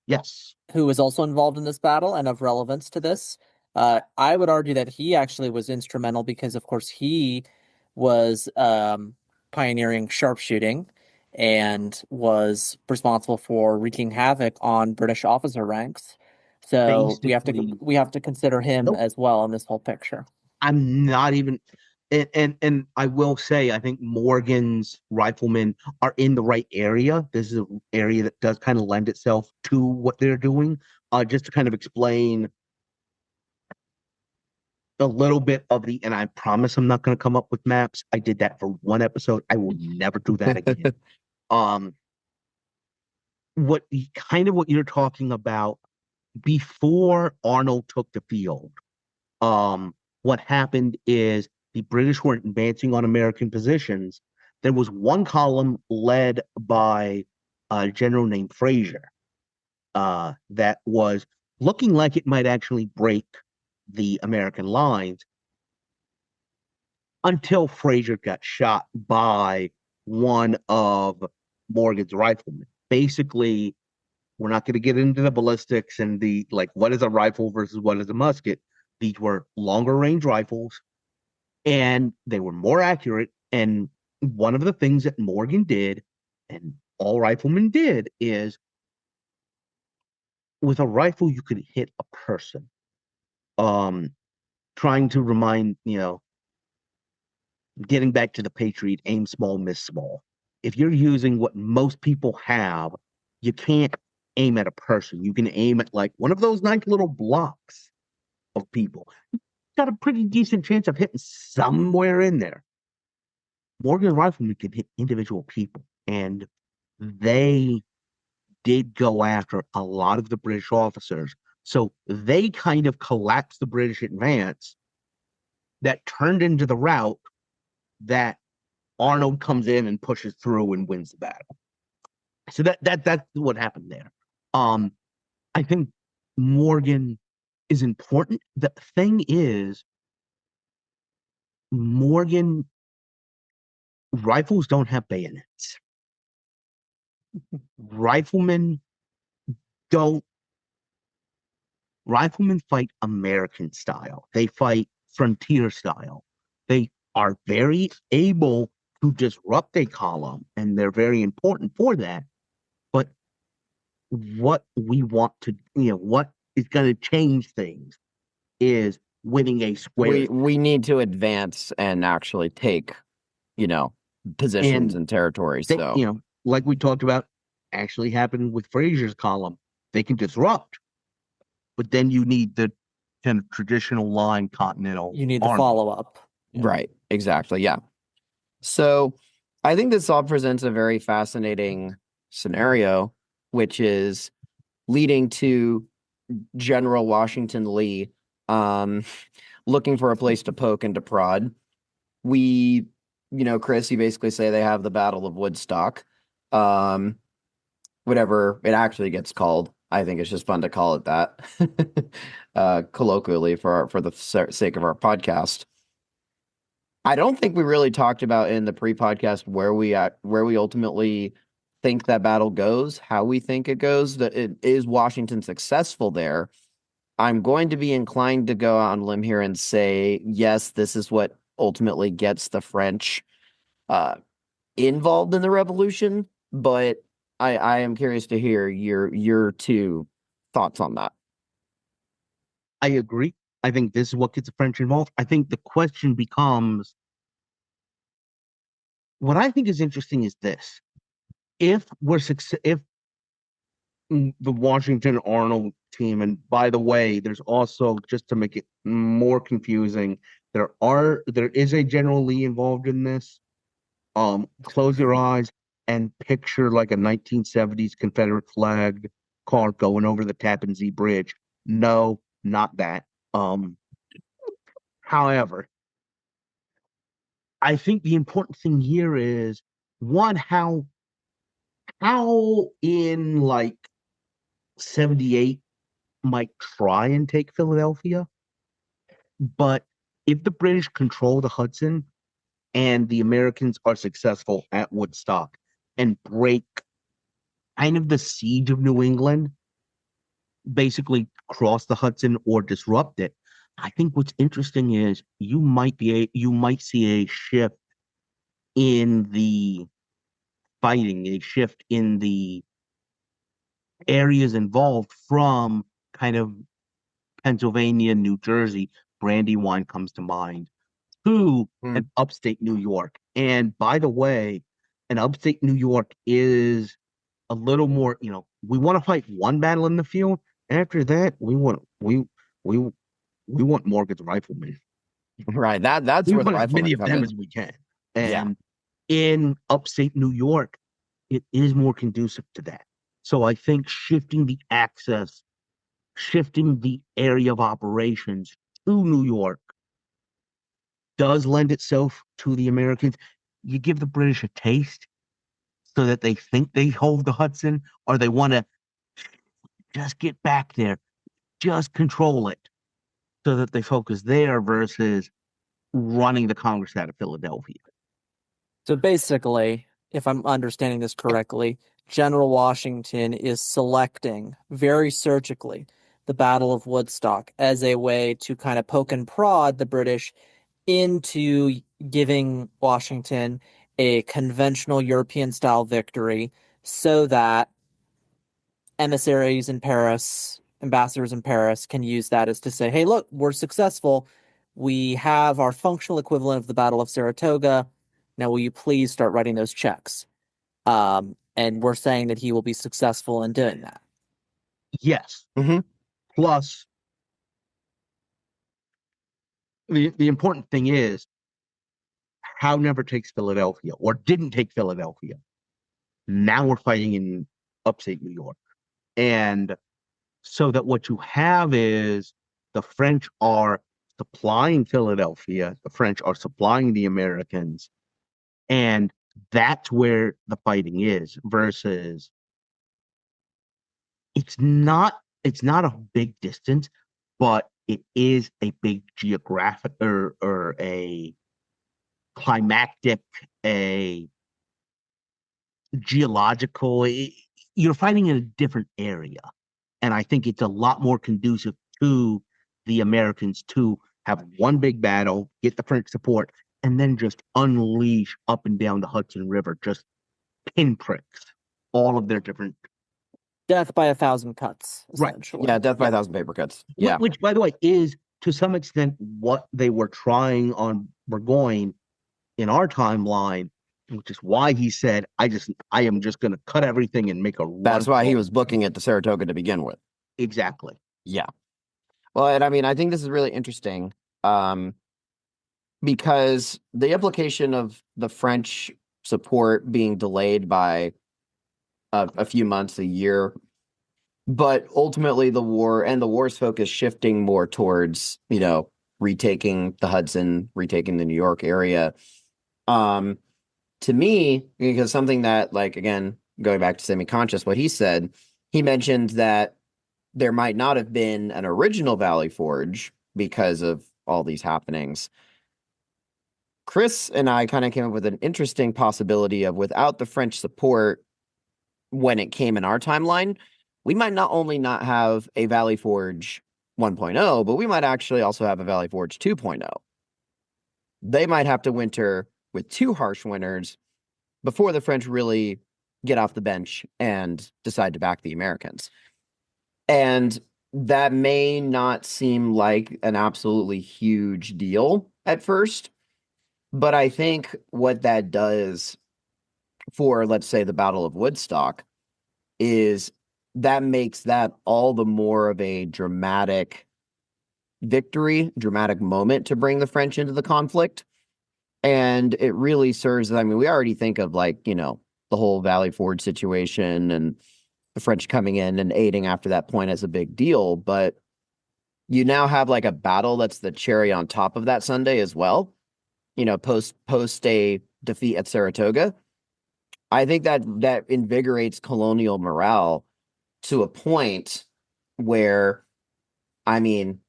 Yes. Who was also involved in this battle and of relevance to this. I would argue that he actually was instrumental because, of course, he was pioneering sharpshooting and was responsible for wreaking havoc on British officer ranks. So we have to consider him as well in this whole picture. I'm not even, and I will say, I think Morgan's riflemen are in the right area. This is an area that does kind of lend itself to what they're doing. Just to kind of explain a little bit of and I promise I'm not going to come up with maps. I did that for 1 episode. I will never do that again. What you're talking about, before Arnold took the field, what happened is the British weren't advancing on American positions. There was one column led by a general named Fraser that was looking like it might actually break the American lines, until Fraser got shot by one of Morgan's riflemen. Basically, we're not going to get into the ballistics and what is a rifle versus what is a musket. These were longer range rifles, and they were more accurate. And one of the things that Morgan did, and all riflemen did, is with a rifle, you could hit a person. Trying to remind, getting back to the Patriot, aim small, miss small. If you're using what most people have, you can't aim at a person. You can aim at like one of those nice little blocks of people. You've got a pretty decent chance of hitting somewhere in there. Morgan riflemen can hit individual people, and they did go after a lot of the British officers. So they kind of collapsed the British advance that turned into the route that Arnold comes in and pushes through and wins the battle. So that's what happened there. I think Morgan is important. The thing is, Morgan rifles don't have bayonets. Riflemen don't. Riflemen fight American style. They fight frontier style. They are very able to disrupt a column, and they're very important for that. But what we want to, what is going to change things is winning a square. We need to advance and actually take, positions And and territories. they, So like we talked about, actually happened with Fraser's column. They can disrupt, but then you need the kind of traditional line continental. You need the army. follow-up. right, exactly, yeah. So I think this all presents a very fascinating scenario, which is leading to General Washington Lee looking for a place to poke and to prod. We, Chris, you basically say they have the Battle of Woodstock. Whatever it actually gets called. I think it's just fun to call it that, colloquially for the sake of our podcast. I don't think we really talked about in the pre-podcast where we ultimately think that battle goes, how we think it goes. That it is Washington successful there. I'm going to be inclined to go out on a limb here and say yes, this is what ultimately gets the French uh, involved in the revolution, but I am curious to hear your two thoughts on that. I agree. I think this is what gets the French involved. I think the question becomes, what I think is interesting is this: if the Washington Arnold team, and by the way, there's also, just to make it more confusing, there is a General Lee involved in this. Close your eyes and picture like a 1970s Confederate flag car going over the Tappan Zee Bridge. No, not that. However, I think the important thing here is, one, how in like 78 might try and take Philadelphia, but if the British control the Hudson and the Americans are successful at Woodstock and break kind of the siege of New England, basically cross the Hudson or disrupt it, I think what's interesting is you might see a shift in the fighting, a shift in the areas involved from kind of Pennsylvania, New Jersey. Brandywine comes to mind, to an upstate New York. And by the way, an upstate New York is a little more, we want to fight one battle in the field. After that, we want Morgan's riflemen. Right. That's We where the want as many riflemen of come them in. as we can. Yeah. And in upstate New York, it is more conducive to that. So I think shifting the access, shifting the area of operations to New York does lend itself to the Americans. You give the British a taste so that they think they hold the Hudson, or they want to just get back there, just control it, so that they focus there versus running the Congress out of Philadelphia. So basically, if I'm understanding this correctly, General Washington is selecting very surgically the Battle of Woodstock as a way to kind of poke and prod the British into giving Washington a conventional European style victory so that emissaries in Paris, ambassadors in Paris can use that as to say, hey, look, we're successful. We have our functional equivalent of the Battle of Saratoga. Now, will you please start writing those checks? And we're saying that he will be successful in doing that. Yes. Mm-hmm. Plus, the important thing is, Howe never takes Philadelphia, or didn't take Philadelphia. Now we're fighting in upstate New York. And so that what you have is, the French are supplying Philadelphia, the French are supplying the Americans, and that's where the fighting is, versus it's not it's not a big distance, but it is a big geographic or a climactic, a geological. You're fighting in a different area, and I think it's a lot more conducive to the Americans to have one big battle, get the French support, and then just unleash up and down the Hudson River, just pinpricks, all of their different. Death by 1,000 cuts, Right. essentially. Yeah, death by 1,000 paper cuts. Yeah. Which, by the way, is to some extent what they were trying on Burgoyne in our timeline, which is why he said, I am just going to cut everything and make a run. That's why he was booking it to Saratoga to begin with. Exactly. Yeah. Well, and I mean, I think this is really interesting, because the implication of the French support being delayed by a few months, a year, but ultimately the war's focus shifting more towards, retaking the Hudson, retaking the New York area. To me, because something that, like, again, going back to semi-conscious, what he said, he mentioned that there might not have been an original Valley Forge because of all these happenings. Chris and I kind of came up with an interesting possibility of, without the French support when it came in our timeline, we might not only not have a Valley Forge 1.0, but we might actually also have a Valley Forge 2.0. They might have to winter with two harsh winters before the French really get off the bench and decide to back the Americans. And that may not seem like an absolutely huge deal at first, but I think what that does for, let's say, the Battle of Woodstock is that makes that all the more of a dramatic victory, dramatic moment to bring the French into the conflict. And it really serves, I mean, we already think of, like, the whole Valley Forge situation and the French coming in and aiding after that point as a big deal, but you now have like a battle that's the cherry on top of that Sunday as well. Post a defeat at Saratoga. I think that invigorates colonial morale to a point where, I mean,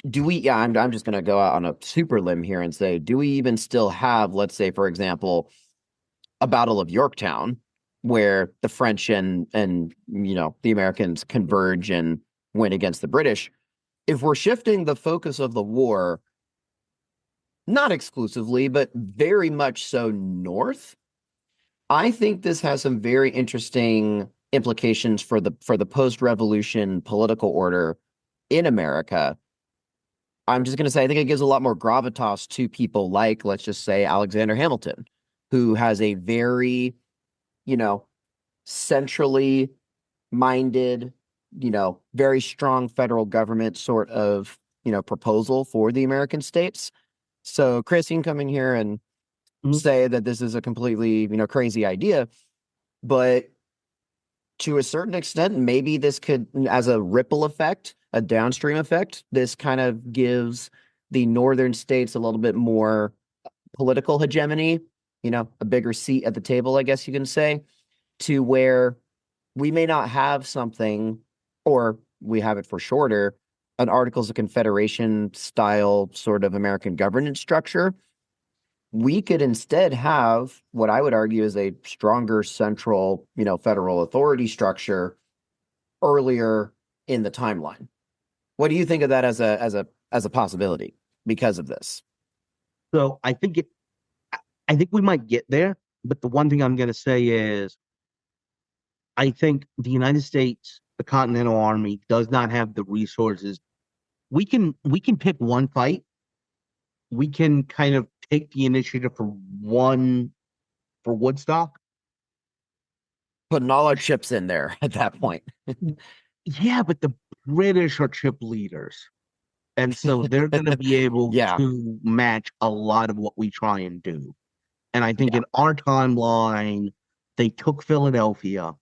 I'm just going to go out on a super limb here and say, do we even still have, let's say, for example, a Battle of Yorktown where the French and the Americans converge and win against the British? If we're shifting the focus of the war, not exclusively, but very much so north, I think this has some very interesting implications for the post-revolution political order in America. I'm just going to say, I think it gives a lot more gravitas to people like, let's just say, Alexander Hamilton, who has a very, centrally minded, very strong federal government sort of, proposal for the American states. So, Chris, you can come in here and say that this is a completely, crazy idea, but to a certain extent, maybe this could, as a ripple effect, a downstream effect, this kind of gives the northern states a little bit more political hegemony, a bigger seat at the table, I guess you can say, to where we may not have something, or we have it for shorter, an Articles of Confederation style sort of American governance structure. We could instead have what I would argue is a stronger central, federal authority structure earlier in the timeline. What do you think of that as a possibility because of this? So I think we might get there, but the one thing I'm going to say is I think the United States, the Continental Army, does not have the resources. We can pick one fight. We can kind of take the initiative for Woodstock. Putting all our chips in there at that point. Yeah, but the British are chip leaders. And so they're going to be able to match a lot of what we try and do. And I think in our timeline, they took Philadelphia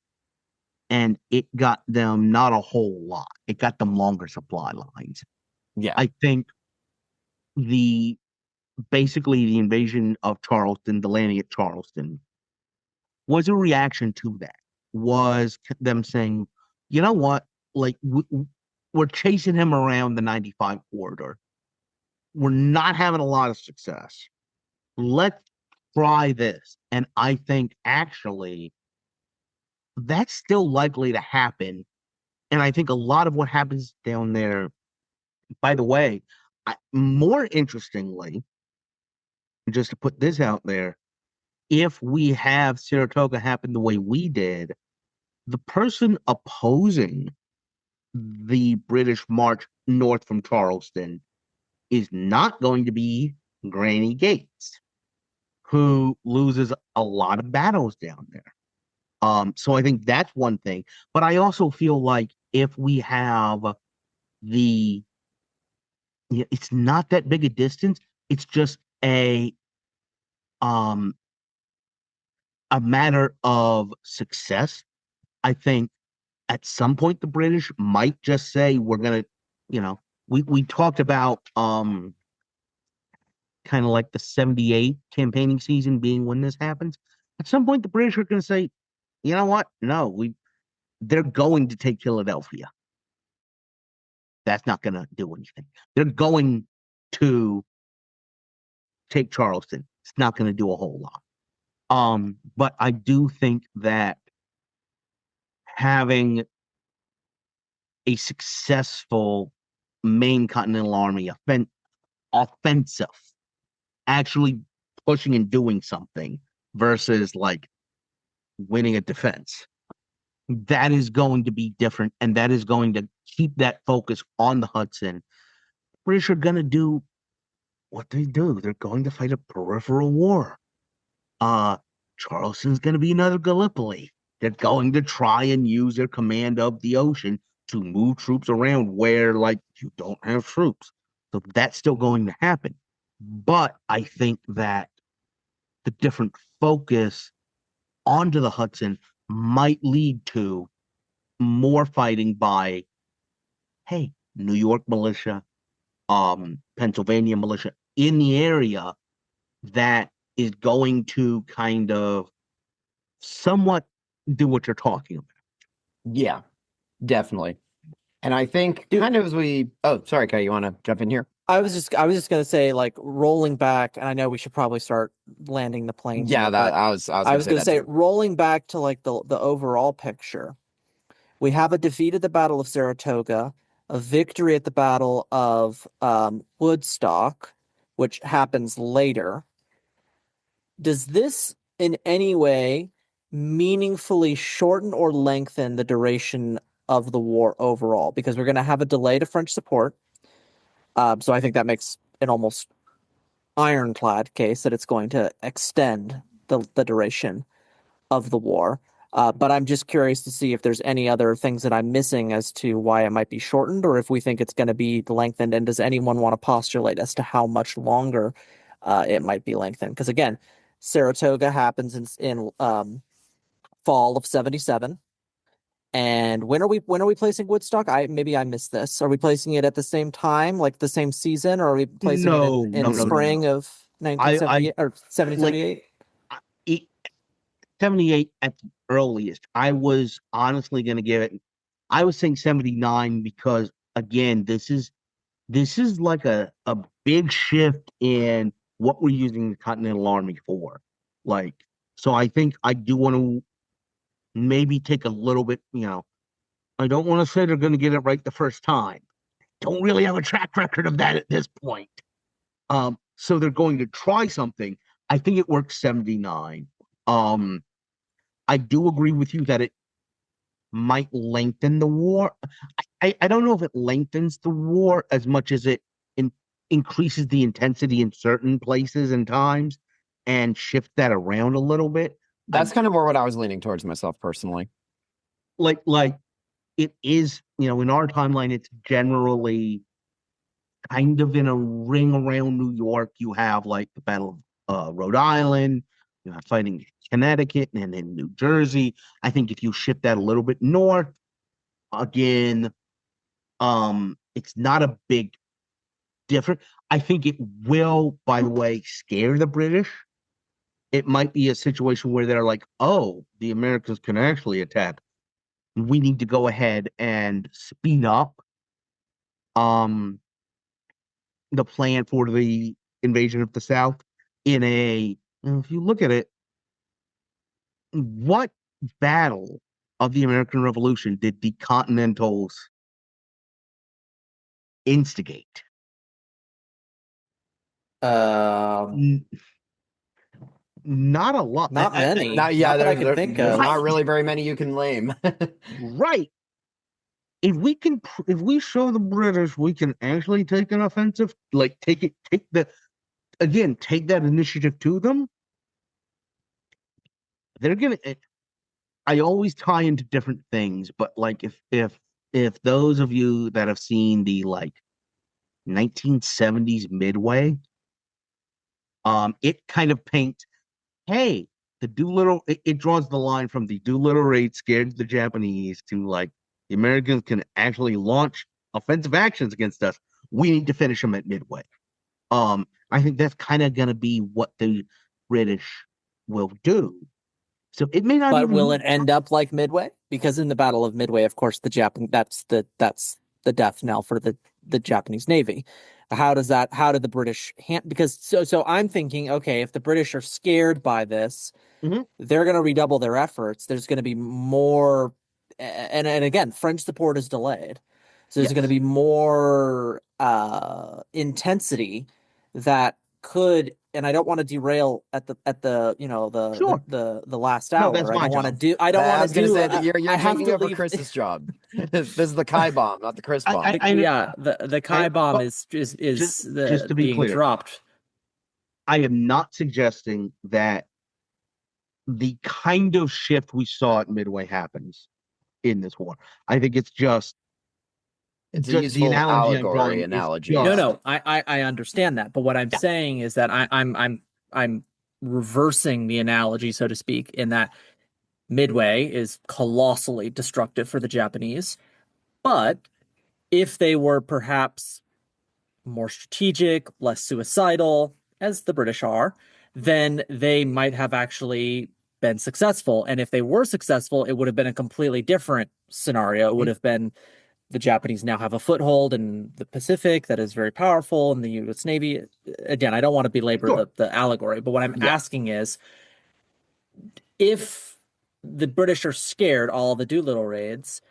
and it got them not a whole lot. It got them longer supply lines. Yeah. I think basically the invasion of Charleston, the landing at Charleston, was a reaction to that. Was them saying, you know what? like we're chasing him around the 95 corridor. We're not having a lot of success. Let's try this. And I think actually that's still likely to happen. And I think a lot of what happens down there, by the way, more interestingly, just to put this out there, if we have Saratoga happen the way we did, the person opposing the British march north from Charleston is not going to be Granny Gates, who loses a lot of battles down there. So I think that's one thing. But I also feel like if we have the, it's not that big a distance. It's just um a matter of success. I think at some point the British might just say we're gonna, you know, we talked about kind of like the 78 campaigning season being when this happens. At some point the British are gonna say, you know what? No, they're going to take Philadelphia. That's not gonna do anything. They're going to take Charleston. It's not gonna do a whole lot. But I do think that having a successful main Continental Army offensive, actually pushing and doing something versus like winning a defense, that is going to be different, and that is going to keep that focus on the Hudson. British are going to do what they do. They're going to fight a peripheral war. Charleston's going to be another Gallipoli. They're going to try and use their command of the ocean to move troops around where, like, you don't have troops. So that's still going to happen. But I think that the different focus onto the Hudson might lead to more fighting by, hey, New York militia, Pennsylvania militia in the area that is going to kind of somewhat do what you're talking about. Yeah, definitely. And I think kind of as we, oh, sorry, Kai, you want to jump in here? I was just gonna say, like, rolling back, and I know we should probably start landing the plane Yeah, here, that but I was I was gonna gonna say say that too. rolling back to like the overall picture. We have a defeat at the Battle of Saratoga, a victory at the Battle of Woodstock, which happens later. Does this in any way meaningfully shorten or lengthen the duration of the war overall? Because we're going to have a delay to French support. So I think that makes an almost ironclad case that it's going to extend the duration of the war. But I'm just curious to see if there's any other things that I'm missing as to why it might be shortened, or if we think it's going to be lengthened. And does anyone want to postulate as to how much longer it might be lengthened? Because again, Saratoga happens in fall of 77. And when are we placing Woodstock? Maybe I missed this. Are we placing it at the same time, like the same season, or are we placing it No, in no, no, no, spring no. of 1978 or Like 1778? 78 at the earliest. I was honestly going to give it. I was saying 79 because again, this is like a big shift in what we're using the Continental Army for. Like, so I think I do want to maybe take a little bit. I don't want to say they're going to get it right the first time. Don't really have a track record of that at this point. So they're going to try something. I think it works 79. I do agree with you that it might lengthen the war. I don't know if it lengthens the war as much as it increases the intensity in certain places and times and shift that around a little bit. That's kind of more what I was leaning towards myself personally. Like it is, in our timeline, it's generally kind of in a ring around New York. You have like the Battle of Rhode Island, you have fighting in Connecticut and in New Jersey. I think if you shift that a little bit north, again, it's not a big difference. I think it will, by the way, scare the British. It might be a situation where they're like, oh, the Americans can actually attack we need to go ahead and speed up the plan for the invasion of the South if you look at it, what battle of the American Revolution did the Continentals instigate? Um, N- Not a lot. Not many. Not, yeah, Not that I can think there's of. not really very many you can name. Right. If we show the British we can actually take an offensive, like take that initiative to them, they're gonna. I always tie into different things, but like if those of you that have seen the like 1970s Midway, it kind of paints, hey, the Doolittle, it draws the line from the Doolittle raid scared the Japanese to like the Americans can actually launch offensive actions against us. We need to finish them at Midway. I think that's kind of going to be what the British will do. So it may not But even will be. it end up like Midway? Because in the Battle of Midway, of course, that's the death knell for the Japanese Navy. How did the British because so I'm thinking, okay, if the British are scared by this, Mhm. they're going to redouble their efforts. There's going to be more, and again, French support is delayed, so there's going to Yes. be more intensity that could. And I don't want to derail at the Sure. the last No, that's hour. my job. I don't want I to was gonna do. say that I you're have taking to over leave. Chris's job. This is the Kai bomb, not the Chris bomb. Yeah, the Kai bomb But is just the to be being clear, dropped. I am not suggesting that the kind of shift we saw at Midway happens in this war. I think it's It's a just the useful analogy I'm allegory drawing is analogy. No, just Yeah. no, I understand that, but what I'm yeah. saying is that I'm reversing the analogy, so to speak, in that Midway is colossally destructive for the Japanese, but if they were perhaps more strategic, less suicidal, as the British are, then they might have actually been successful. And if they were successful, it would have been a completely different scenario. It would have been the Japanese now have a foothold in the Pacific that is very powerful in the U.S. Navy. Again, I don't want to belabor Sure. the allegory, but what I'm Yeah. asking is if the British are scared, all the Doolittle raids,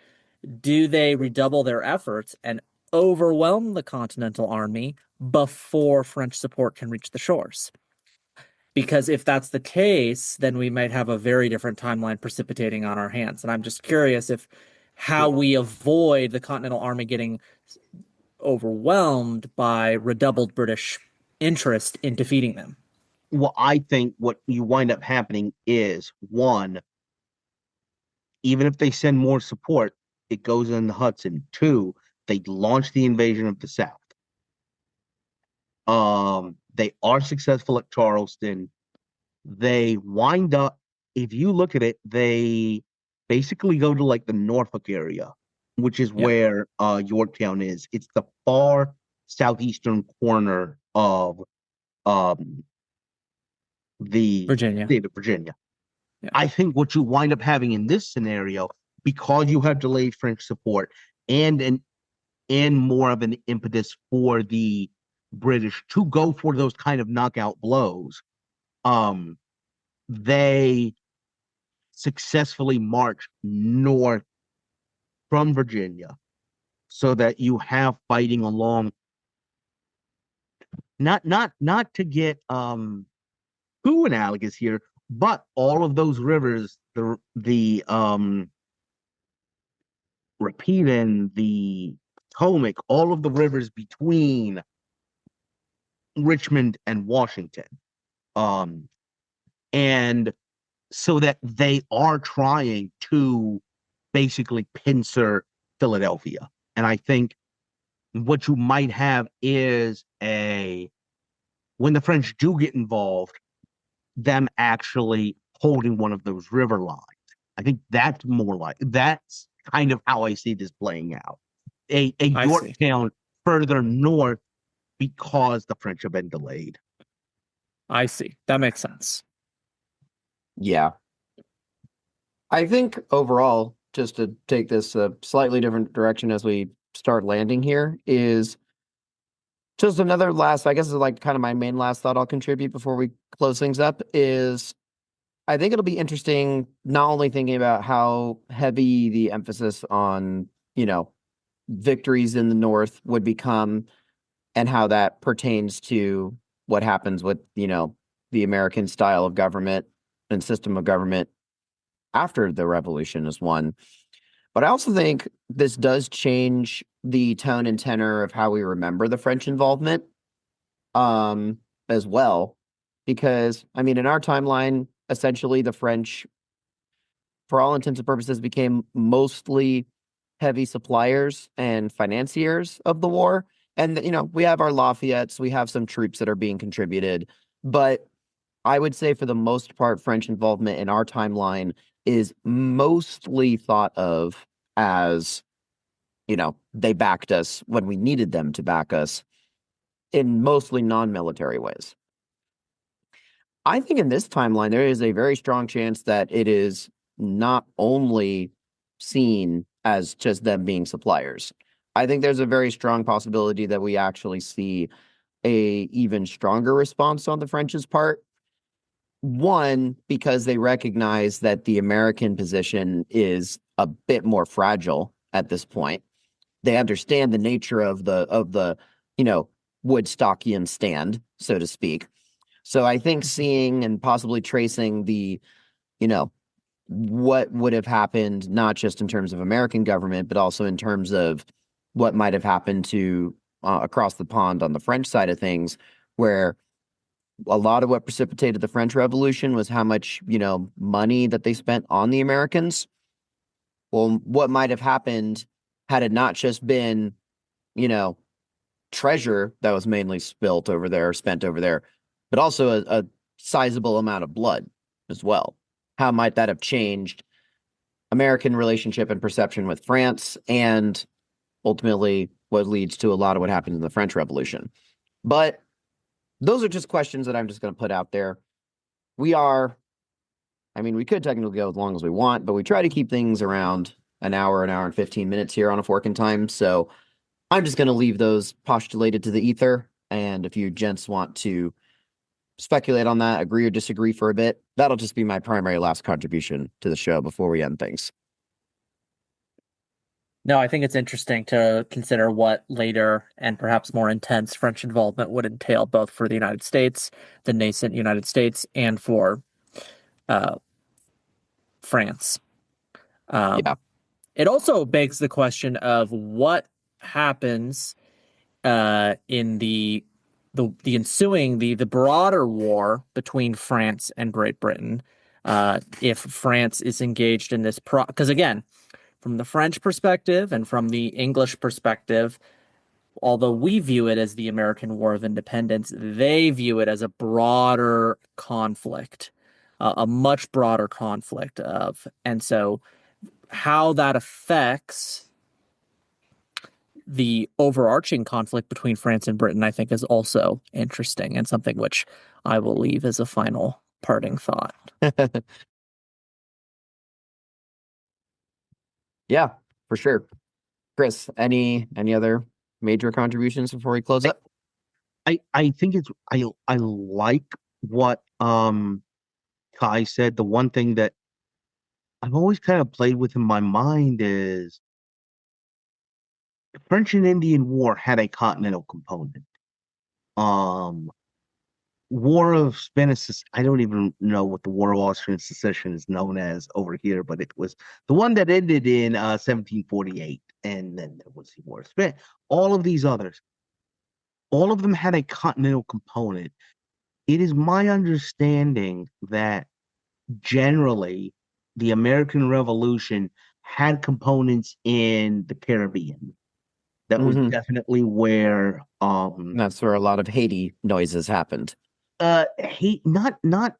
do they redouble their efforts and overwhelm the Continental Army before French support can reach the shores? Because if that's the case, then we might have a very different timeline precipitating on our hands. And I'm just curious if how we avoid the Continental Army getting overwhelmed by redoubled British interest in defeating them. Well, I think what you wind up happening is one, even if they send more support, it goes in the Hudson. Two, they launch the invasion of the South. They are successful at Charleston. They wind up, if you look at it, they basically go to like the Norfolk area, which is Yeah. where Yorktown is. It's the far southeastern corner of um, the Virginia. state of Virginia. Yeah. I think what you wind up having in this scenario, because you have delayed French support and more of an impetus for the British to go for those kind of knockout blows, um, they successfully march north from Virginia so that you have fighting along not to get too analogous here, but all of those rivers, the Rapidan, the Potomac, all of the rivers between Richmond and Washington. Um, and so that they are trying to basically pincer Philadelphia. And I think what you might have is when the French do get involved, them actually holding one of those river lines. I think that's kind of how I see this playing out. A I see. Yorktown further north because the French have been delayed. I see. That makes sense. Yeah. I think overall, just to take this a slightly different direction as we start landing here, is just another last, I guess, is like kind of my main last thought I'll contribute before we close things up is I think it'll be interesting not only thinking about how heavy the emphasis on, victories in the North would become and how that pertains to what happens with, the American style of government and system of government after the revolution is won. But I also think this does change the tone and tenor of how we remember the French involvement um, as well. Because, I mean, in our timeline, essentially the French, for all intents and purposes, became mostly heavy suppliers and financiers of the war. And, we have our Lafayettes, we have some troops that are being contributed. But I would say for the most part, French involvement in our timeline is mostly thought of as, they backed us when we needed them to back us in mostly non-military ways. I think in this timeline, there is a very strong chance that it is not only seen as just them being suppliers. I think there's a very strong possibility that we actually see a even stronger response on the French's part. One, because they recognize that the American position is a bit more fragile at this point. They understand the nature of the Woodstockian stand, so to speak. So I think seeing and possibly tracing the, what would have happened, not just in terms of American government, but also in terms of what might have happened to across the pond on the French side of things, where a lot of what precipitated the French Revolution was how much, money that they spent on the Americans. Well, what might have happened had it not just been, you know, treasure that was mainly spilt over there, spent over there, but also a sizable amount of blood as well. How might that have changed American relationship and perception with France and ultimately what leads to a lot of what happened in the French Revolution? But those are just questions that I'm just going to put out there. We could technically go as long as we want, but we try to keep things around an hour and 15 minutes here on A Fork in Time. So I'm just going to leave those postulated to the ether. And if you gents want to speculate on that, agree or disagree for a bit, that'll just be my primary last contribution to the show before we end things. No, I think it's interesting to consider what later and perhaps more intense French involvement would entail, both for the United States, the nascent United States, and for France. Yeah. It also begs the question of what happens in the ensuing the broader war between France and Great Britain if France is engaged in this because again, from the French perspective and from the English perspective, although we view it as the American War of Independence, they view it as a broader conflict, a much broader conflict and so how that affects the overarching conflict between France and Britain, I think, is also interesting and something which I will leave as a final parting thought. Yeah, for sure. Chris, any other major contributions before we close up? I think I like what Kai said. The one thing that I've always kind of played with in my mind is the French and Indian War had a continental component. Um, War of Spanish, I don't even know what the War of Austrian Secession is known as over here, but it was the one that ended in 1748, and then there was the War of Spain. All of these others, all of them had a continental component. It is my understanding that generally the American Revolution had components in the Caribbean. That was definitely where That's where a lot of Haiti noises happened. hate not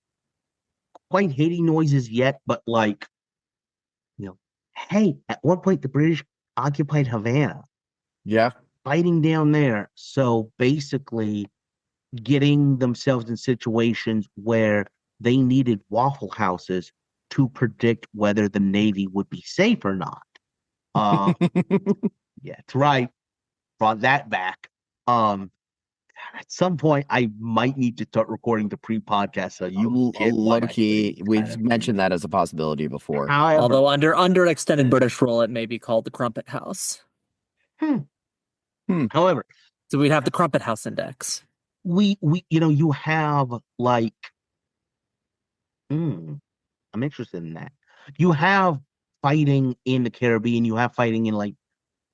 quite Haiti noises yet, but like, hey, at one point the British occupied Havana. Yeah. Fighting down there. So basically getting themselves in situations where they needed waffle houses to predict whether the Navy would be safe or not. Yeah, that's right. Brought that back. At some point, I might need to start recording the pre-podcast so you get what I Low-key, think. we've mentioned that as a possibility before. However, Although under extended British rule, it may be called the Crumpet House. however, So we'd have the Crumpet House Index. we you have like, I'm interested in that. You have fighting in the Caribbean. You have fighting in like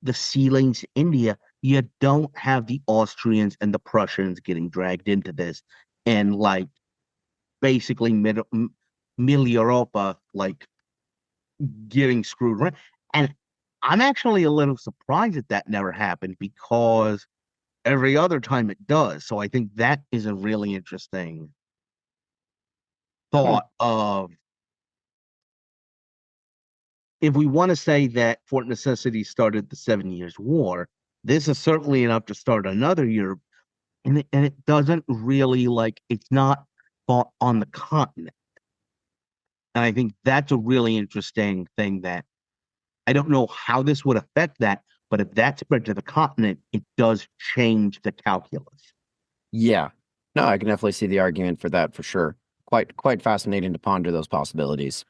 the sea lanes, India. You don't have the Austrians and the Prussians getting dragged into this, and like basically middle Europa like getting screwed around. And I'm actually a little surprised that never happened, because every other time it does. So I think that is a really interesting thought of, if we want to say that Fort Necessity started the 7 Years' War, this is certainly enough to start another year. And it doesn't really, like, it's not fought on the continent. And I think that's a really interesting thing, that I don't know how this would affect that, but if that spread to the continent, it does change the calculus. Yeah. No, I can definitely see the argument for that for sure. Quite fascinating to ponder those possibilities.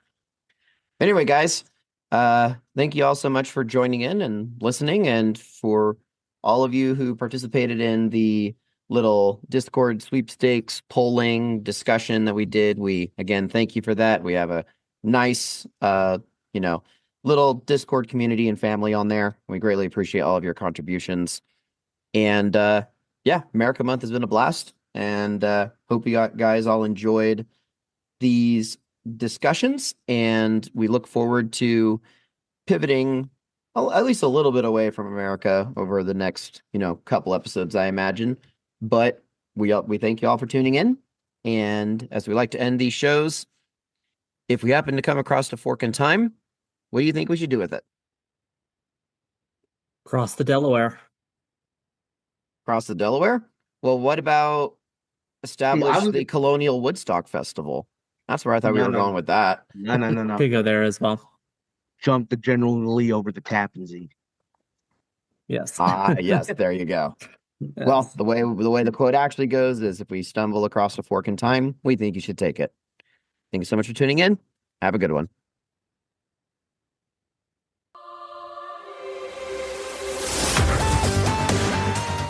Anyway, guys, thank you all so much for joining in and listening, and for all of you who participated in the little Discord sweepstakes polling discussion that we did. We, again, thank you for that. We have a nice, little Discord community and family on there. We greatly appreciate all of your contributions. And Murica Month has been a blast, and hope you guys all enjoyed these discussions, and we look forward to pivoting at least a little bit away from America over the next, couple episodes, I imagine. But we thank you all for tuning in, and as we like to end these shows, if we happen to come across a fork in time, what do you think we should do with it? Cross the Delaware. Cross the Delaware? Well, what about establish the Colonial Woodstock Festival? That's where I thought we were going with that. No. Could go there as well. Jump the General Lee over the Tappan Zee. Yes. Yes, there you go. Yes. Well, the way the quote actually goes is, if we stumble across a fork in time, we think you should take it. Thank you so much for tuning in. Have a good one.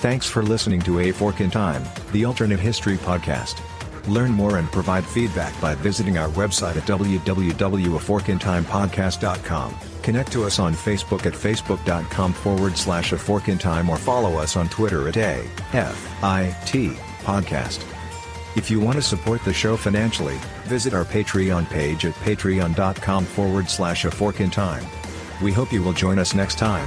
Thanks for listening to A Fork in Time, the alternate history podcast. Learn more and provide feedback by visiting our website at www.aforkintimepodcast.com. Connect to us on Facebook at facebook.com/aforkintime, or follow us on Twitter at AFIT Podcast. If you want to support the show financially, visit our Patreon page at patreon.com/aforkintime. We hope you will join us next time.